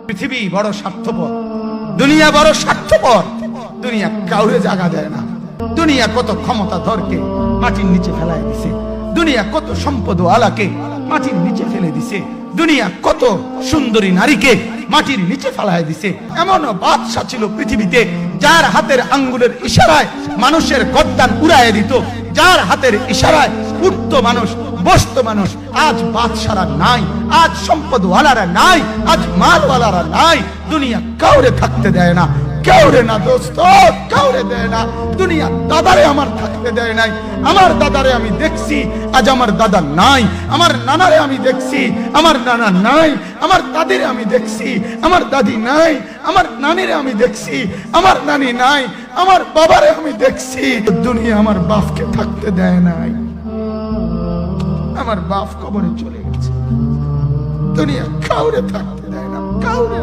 পৃথিবী বড় স্বার্থপর, দুনিয়া বড় স্বার্থপর। দুনিয়া কাউরে জায়গা দেয় না। দুনিয়া কত ক্ষমতা ধরকে মাটির নিচে ফেলায় দিছে। দুনিয়া কত সম্পদ আলাকে মাটির নিচে ফেলে দিছে। দুনিয়া কত সুন্দরী নারীকে মাটির নিচে ফেলায় দিছে। এমনও বাদশা ছিল পৃথিবীতে যার হাতের আঙ্গুলের ইশারায় মানুষের গর্দান উড়াইয়া দিত, যার হাতের ইশারায় উঠত মানুষ, বসত মানুষ। আজ বাদশারা নাই, আজ সম্পদওয়ালারা নাই, আজ মালওয়ালারা নাই। দুনিয়া কাউরে থাকতে দেয় না, কাউরে না দোস্ত, কাউরে দেয় না। দুনিয়া দাদারে আমার থাকতে দেয় নাই। আমার দাদারে আমি দেখছি, আজ আমার দাদা নাই। আমার নানারে আমি দেখছি, আমার নানা নাই। আমার দাদিরে আমি দেখছি, আমার দাদি নাই। আমার নানিরে আমি দেখছি, আমার নানি নাই। আমার বাবারে আমি দেখছি। দুনিয়া আমার বাপকে থাকতে দেয় নাই। আমার বাপ কবরে চলে গেছে। দুনিয়া কাউরে থাকতে দেয় না, কাউরে।